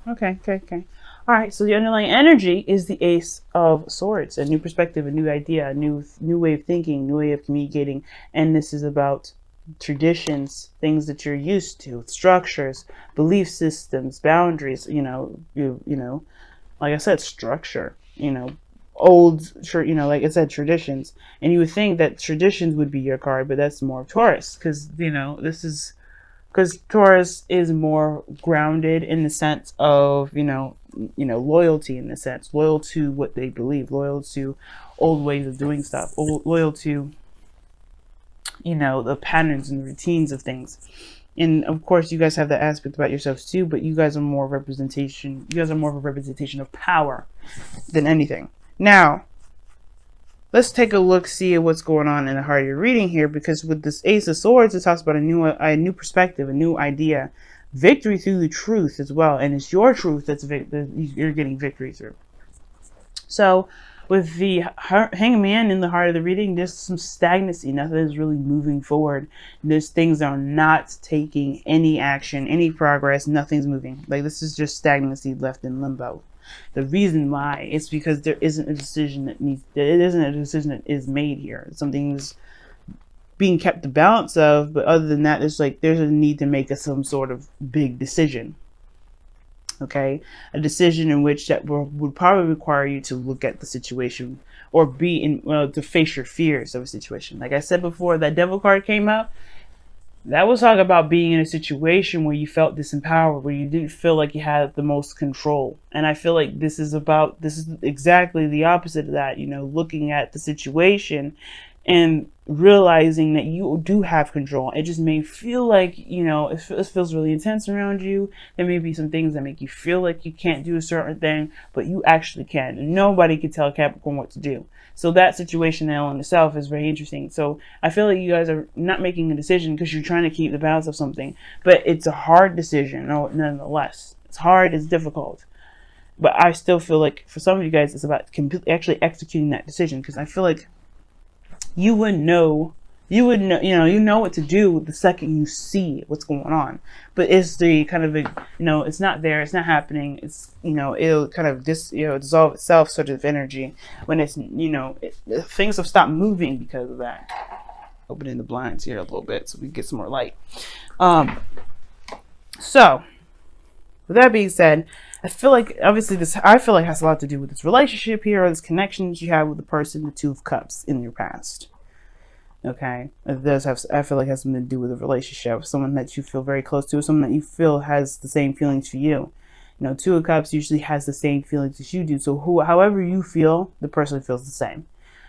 Okay, okay, okay. All right, so the underlying energy is the Ace of Swords, a new perspective, a new idea, a new way of thinking, new way of communicating, and this is about traditions, things that you're used to, structures, belief systems, boundaries. Like I said, structure. Like I said, traditions, and you would think that traditions would be your card, but that's more of Taurus, because this is because Taurus is more grounded in the sense of loyalty, in the sense loyal to what they believe, loyal to old ways of doing stuff, loyal to the patterns and the routines of things. And of course, you guys have that aspect about yourselves too, but you guys are more representation. You guys are more of a representation of power than anything. Now, let's take a look, see what's going on in the heart of your reading here, because with this Ace of Swords, it talks about a new perspective, a new idea, victory through the truth as well, and it's your truth that you're getting victory through. So, with the Hangman in the heart of the reading, there's some stagnancy. Nothing is really moving forward. There's things that are not taking any action, any progress. Nothing's moving. Like, this is just stagnancy left in limbo. The reason why is because there isn't a decision that is made here. Something's being kept the balance of, but other than that, it's like there's a need to make some sort of big decision. Okay, a decision in which that would probably require you to look at the situation or to face your fears of a situation. Like I said before, that Devil card came up. That was talking about being in a situation where you felt disempowered, where you didn't feel like you had the most control. And I feel like this is exactly the opposite of that, looking at the situation and realizing that you do have control. It just may feel like, it feels really intense around you. There may be some things that make you feel like you can't do a certain thing, but you actually can. And nobody can tell Capricorn what to do. So that situation now in itself is very interesting. So I feel like you guys are not making a decision because you're trying to keep the balance of something, but it's a hard decision nonetheless. It's hard, it's difficult. But I still feel like for some of you guys, it's about actually executing that decision, because I feel like you would know what to do the second you see what's going on. But it's the kind of it's not there, it's not happening. It's it'll kind of dissolve itself, sort of energy, when it's things have stopped moving because of that. Opening the blinds here a little bit so we can get some more light. So with that being said, I feel like obviously has a lot to do with this relationship here, or this connection that you have with the person, the Two of Cups in your past. Okay, it does have. I feel like it has something to do with a relationship, someone that you feel very close to, someone that you feel has the same feelings for you. Two of Cups usually has the same feelings as you do. So however you feel, the person feels the same.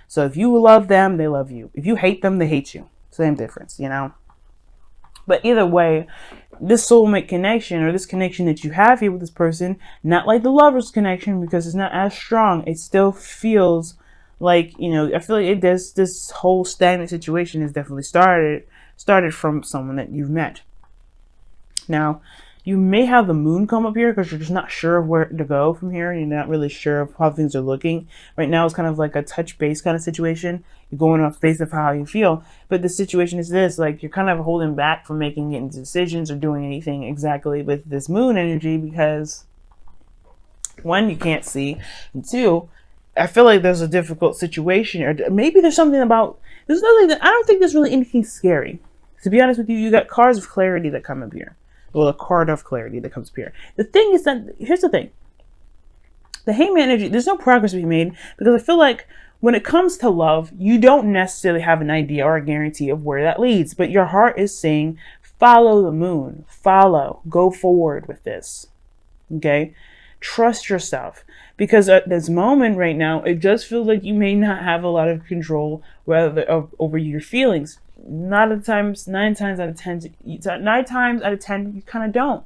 So if you love them, they love you. If you hate them, they hate you. Same difference, But either way, this soulmate connection, or this connection that you have here with this person, not like the lover's connection, because it's not as strong. It still feels like, I feel like this whole stagnant situation is definitely started from someone that you've met. Now, you may have the moon come up here because you're just not sure of where to go from here. You're not really sure of how things are looking. Right now, it's kind of like a touch base kind of situation. You're going off based of how you feel. But the situation is this, like, you're kind of holding back from making any decisions or doing anything exactly with this moon energy because, one, you can't see, and two, I feel like there's a difficult situation, or maybe there's something about, I don't think there's really anything scary. To be honest with you, you got cards of clarity that come up here. Well, a card of clarity that comes up here. The thing is that, here's the thing. The Hangman energy, there's no progress to be made, because I feel like when it comes to love, you don't necessarily have an idea or a guarantee of where that leads, but your heart is saying, follow the moon, go forward with this, okay? Trust yourself, because at this moment right now, it does feel like you may not have a lot of control over your feelings. Nine times out of 10, you kind of don't.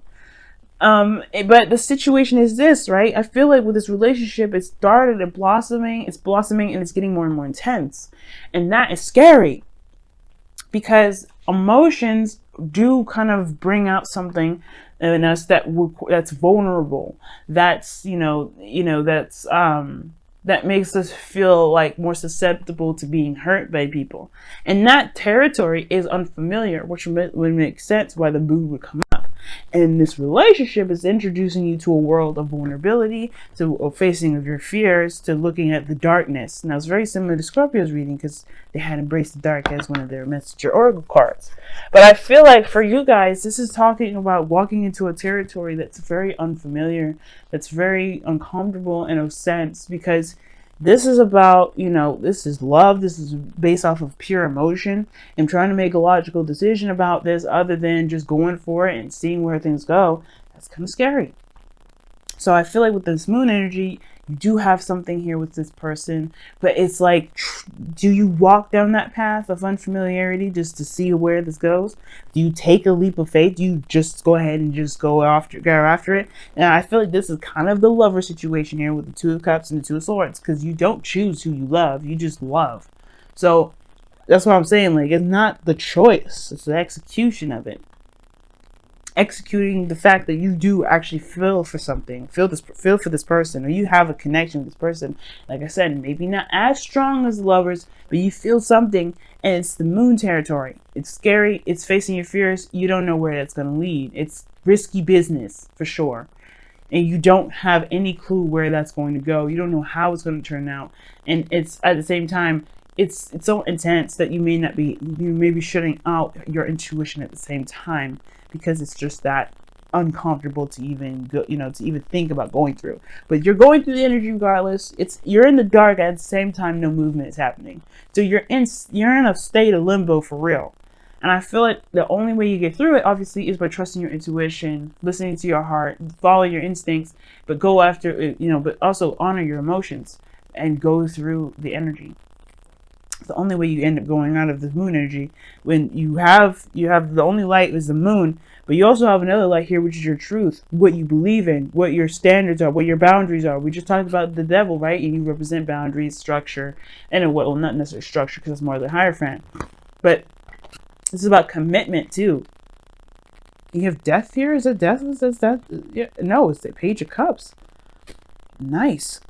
But the situation is this, right? I feel like with this relationship, it started and it's blossoming, and it's getting more and more intense. And that is scary, because emotions do kind of bring out something in us that's vulnerable. That's, that makes us feel like more susceptible to being hurt by people. And that territory is unfamiliar, which would make sense why the moon would come up. And this relationship is introducing you to a world of vulnerability, to a facing of your fears, to looking at the darkness. Now, it's very similar to Scorpio's reading because they had embraced the dark as one of their messenger oracle cards. But I feel like for you guys, this is talking about walking into a territory that's very unfamiliar, that's very uncomfortable in a sense, because this is about, this is love. This is based off of pure emotion and trying to make a logical decision about this other than just going for it and seeing where things go. That's kind of scary. So I feel like with this moon energy, you do have something here with this person, but it's like, do you walk down that path of unfamiliarity just to see where this goes? Do you take a leap of faith? Do you just go ahead and just go after it? And I feel like this is kind of the lover situation here with the Two of Cups and the Two of Swords, because you don't choose who you love, you just love. So that's what I'm saying. Like, it's not the choice, it's the execution of it. Executing the fact that you do actually feel for something, feel for this person, or you have a connection with this person. Like I said, maybe not as strong as lovers, but you feel something, and it's the moon territory. It's scary. It's facing your fears. You don't know where that's going to lead. It's risky business for sure, and you don't have any clue where that's going to go. You don't know how it's going to turn out, and it's at the same time, it's so intense that you may be shutting out your intuition at the same time, because it's just that uncomfortable to even go, to even think about going through. But you're going through the energy regardless. You're in the dark at the same time. No movement is happening, so you're in a state of limbo for real. And I feel like the only way you get through it, obviously, is by trusting your intuition, listening to your heart, follow your instincts, but go after it, but also honor your emotions and go through the energy. The only way you end up going out of the moon energy, when you have the only light is the moon, but you also have another light here, which is your truth, what you believe in, what your standards are, what your boundaries are. We just talked about the devil, right? And you represent boundaries, structure, and not necessarily structure, because it's more the Hierophant, but this is about commitment too. You have death here. Is it death? Is that? Yeah, no, it's the Page of Cups. Nice.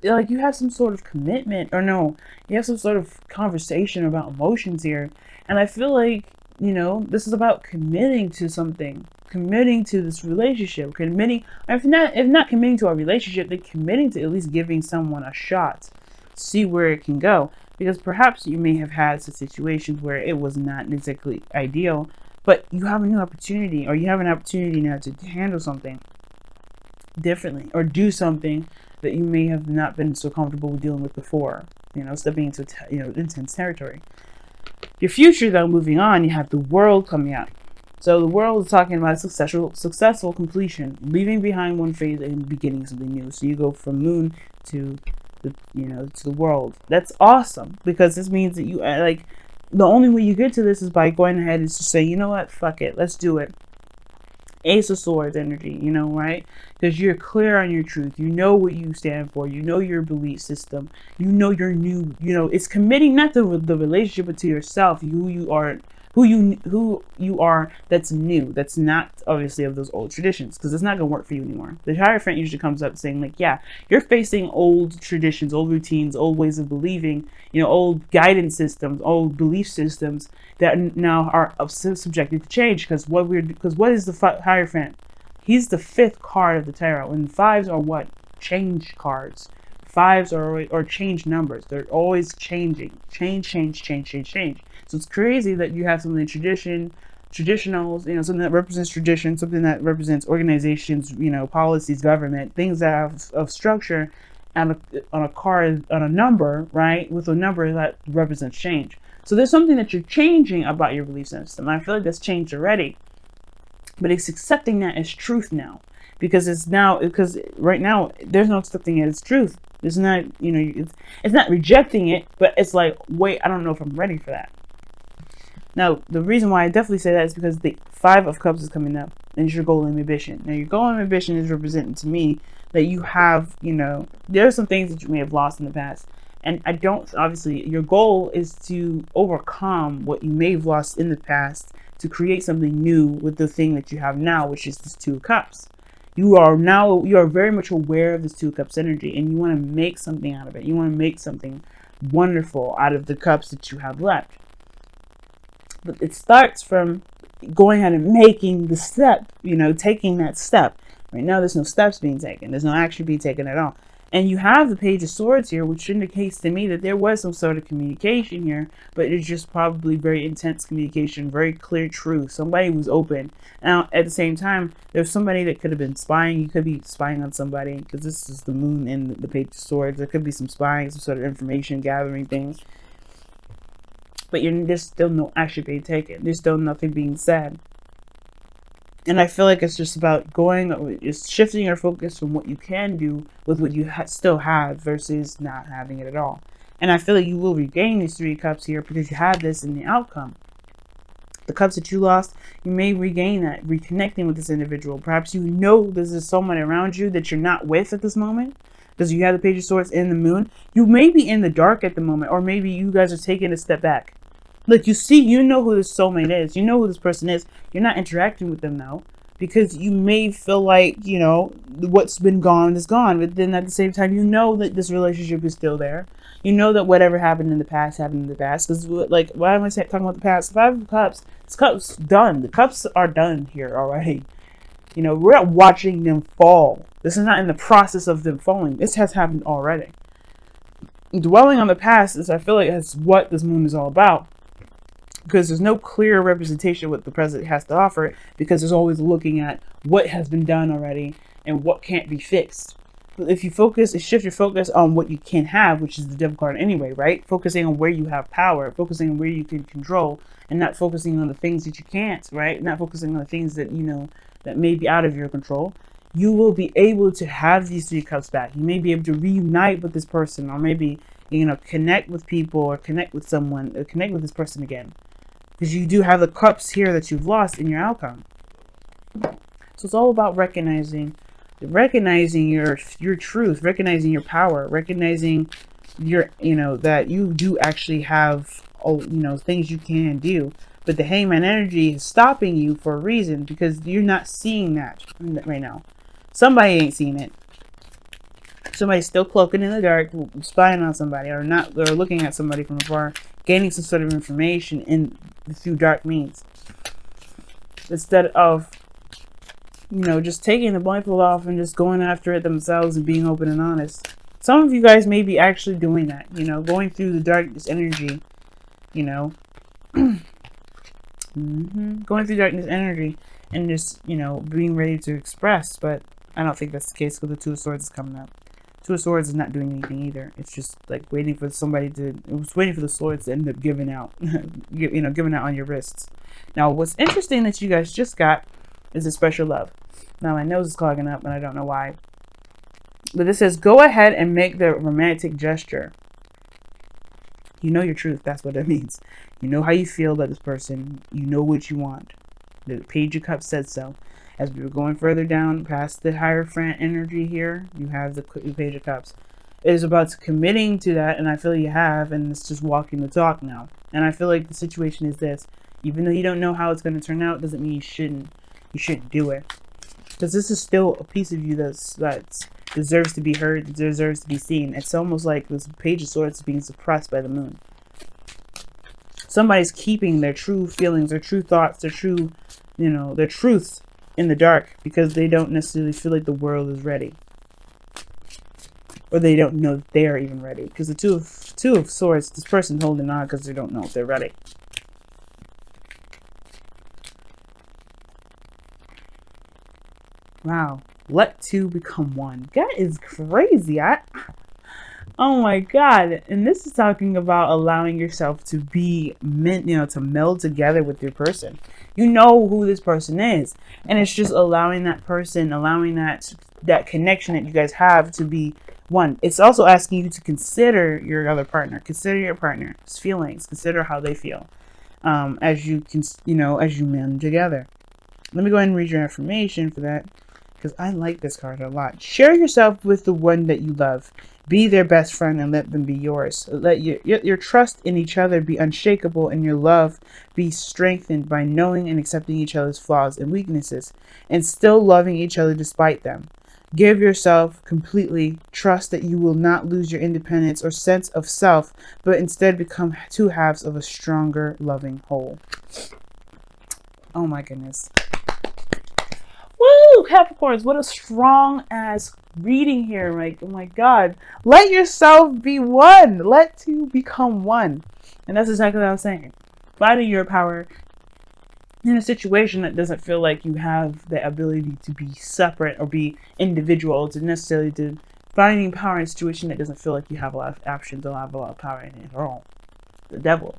Like, you have some sort of commitment, or no, you have some sort of conversation about emotions here. And I feel like, this is about committing to something, committing to this relationship, if not committing to a relationship, then committing to at least giving someone a shot, see where it can go. Because perhaps you may have had some situations where it was not exactly ideal, but you have a new opportunity, or you have an opportunity now to handle something differently, or do something that you may have not been so comfortable with dealing with before, stepping into intense territory. Your future, though, moving on, you have the World coming out. So the World is talking about successful completion, leaving behind one phase and beginning something new. So you go from moon to the World. That's awesome, because this means that you the only way you get to this is by going ahead and just say, you know what, fuck it, let's do it. Ace of Swords energy, right? Because you're clear on your truth. You know what you stand for. You know your belief system. You know your new, it's committing not to the relationship, but to yourself, who you are, that's new. That's not obviously of those old traditions, because it's not going to work for you anymore. The Hierophant usually comes up saying, like, yeah, you're facing old traditions, old routines, old ways of believing, old guidance systems, old belief systems that now are subjected to change. Because what is the Hierophant? He's the 5th card of the tarot, and 5s are what? Change cards. 5s are change numbers. They're always changing. Change. So it's crazy that you have something traditionals, something that represents tradition, something that represents organizations, policies, government, things that have of structure, on a card, on a number, right? With a number that represents change. So there's something that you're changing about your belief system. I feel like that's changed already, but it's accepting that as truth now, because right now there's no accepting it as truth. It's not, it's not rejecting it, but it's like, wait, I don't know if I'm ready for that. Now, the reason why I definitely say that is because the 5 of Cups is coming up, and it's your goal and ambition. Now, your goal and ambition is representing to me that you have, there are some things that you may have lost in the past. And obviously, your goal is to overcome what you may have lost in the past to create something new with the thing that you have now, which is this 2 of Cups. You are very much aware of this 2 of Cups energy, and you want to make something out of it. You want to make something wonderful out of the cups that you have left. But it starts from going ahead and making the step, you know, taking that step. Right now, there's no steps being taken. There's no action being taken at all. And you have the Page of Swords here, which indicates to me that there was some sort of communication here, but it's just probably very intense communication, very clear truth. Somebody was open. Now, at the same time, there's somebody that could have been spying. You could be spying on somebody, because this is the moon in the Page of Swords. There could be some spying, some sort of information gathering things. But there's still no action being taken. There's still nothing being said. And I feel like it's just about just shifting your focus from what you can do with what you still have versus not having it at all. And I feel like you will regain these 3 cups here because you have this in the outcome. The cups that you lost, you may regain that, reconnecting with this individual. Perhaps you know there's someone around you that you're not with at this moment because you have the Page of Swords in the moon. You may be in the dark at the moment, or maybe you guys are taking a step back. Look, you know who this soulmate is. You know who this person is. You're not interacting with them now because you may feel like, you know, what's been gone is gone. But then at the same time, you know that this relationship is still there. You know that whatever happened in the past happened in the past. Because, like, why am I talking about the past? 5 of Cups. This cup's done. The cups are done here already. You know, we're not watching them fall. This is not in the process of them falling. This has happened already. Dwelling on the past is, I feel like, that's what this moon is all about. Because there's no clear representation of what the present has to offer, because there's always looking at what has been done already and what can't be fixed. But if you shift your focus on what you can have, which is the Devil card anyway, right? Focusing on where you have power, focusing on where you can control, and not focusing on the things that you can't, right? Not focusing on the things that, you know, that may be out of your control. You will be able to have these 3 cups back. You may be able to reunite with this person, or maybe, you know, connect with people, or connect with someone, or connect with this person again. Because you do have the cups here that you've lost in your outcome. So it's all about recognizing your truth, recognizing your power, recognizing your, you know, that you do actually have, you know, things you can do. But the Hangman energy is stopping you for a reason, because you're not seeing that right now. Somebody ain't seeing it. Somebody's still cloaking in the dark, spying on somebody, or looking at somebody from afar, gaining some sort of information through dark means, instead of, you know, just taking the blindfold off and just going after it themselves and being open and honest. Some of you guys may be actually doing that, you know, going through the darkness energy, you know, going through darkness energy and just, you know, being ready to express. But I don't think that's the case, because the 2 of Swords is coming up. 2 of Swords is not doing anything either. It's just like waiting for the swords to end up giving out, you know, giving out on your wrists. Now, what's interesting that you guys just got is a special love. Now, my nose is clogging up and I don't know why. But this says, go ahead and make the romantic gesture. You know your truth. That's what it means. You know how you feel about this person. You know what you want. The Page of Cups said so. As we were going further down past the Hierophant energy here, you have the Page of Cups. It is about committing to that, and I feel you have, and it's just walking the talk now. And I feel like the situation is this: even though you don't know how it's going to turn out, doesn't mean you shouldn't do it. Because this is still a piece of you that deserves to be heard, deserves to be seen. It's almost like this Page of Swords is being suppressed by the moon. Somebody's keeping their true feelings, their true thoughts, their true, you know, their truths in the dark, because they don't necessarily feel like the world is ready, or they don't know that they are even ready. Because the two of Swords, this person's holding on because they don't know if they're ready. Wow, let 2 become 1. That is crazy. Oh my God. And this is talking about allowing yourself to be meant, you know, to meld together with your person. You know who this person is. And it's just allowing that person, allowing that connection that you guys have to be one. It's also asking you to consider your other partner. Consider your partner's feelings. Consider how they feel. As you can, you know, as you mend together. Let me go ahead and read your affirmation for that, because I like this card a lot. Share yourself with the one that you love. Be their best friend and let them be yours. Let your trust in each other be unshakable, and your love be strengthened by knowing and accepting each other's flaws and weaknesses, and still loving each other despite them. Give yourself completely. Trust that you will not lose your independence or sense of self, but instead become 2 halves of a stronger, loving whole. Oh my goodness. Woo, Capricorns, what a strong ass reading here. Like, oh my God. Let yourself be one. Let two become one. And that's exactly what I'm saying. Finding your power in a situation that doesn't feel like you have the ability to be separate or be individual, to necessarily to finding power in a situation that doesn't feel like you have a lot of options or have a lot of power in it at all. The devil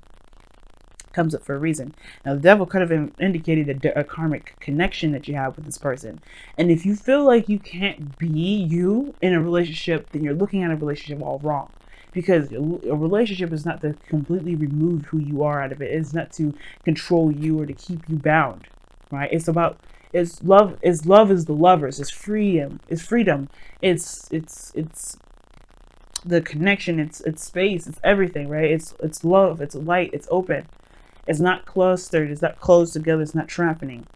comes up for a reason. Now, the devil could have indicated a karmic connection that you have with this person. And if you feel like you can't be you in a relationship, then you're looking at a relationship all wrong. Because a relationship is not to completely remove who you are out of it. It's not to control you or to keep you bound, right? It's about, it's love is the lovers. It's freedom. It's freedom. It's the connection. It's space. It's everything, right? It's love. It's light. It's open. It's not clustered. It's not closed together. It's not trapping.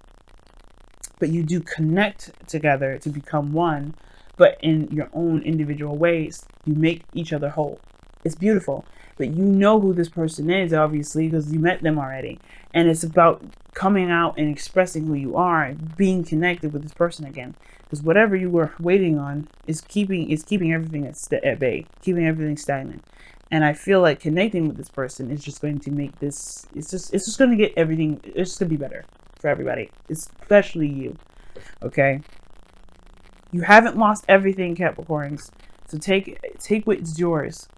But you do connect together to become one. But in your own individual ways, you make each other whole. It's beautiful. But you know who this person is, obviously, because you met them already. And it's about coming out and expressing who you are, and being connected with this person again. Because whatever you were waiting on is keeping everything at bay, keeping everything stagnant. And I feel like connecting with this person is just going to make this, it's just going to get everything, it's just going to be better for everybody, especially you. Okay? You haven't lost everything, Capricorns. So take what's yours.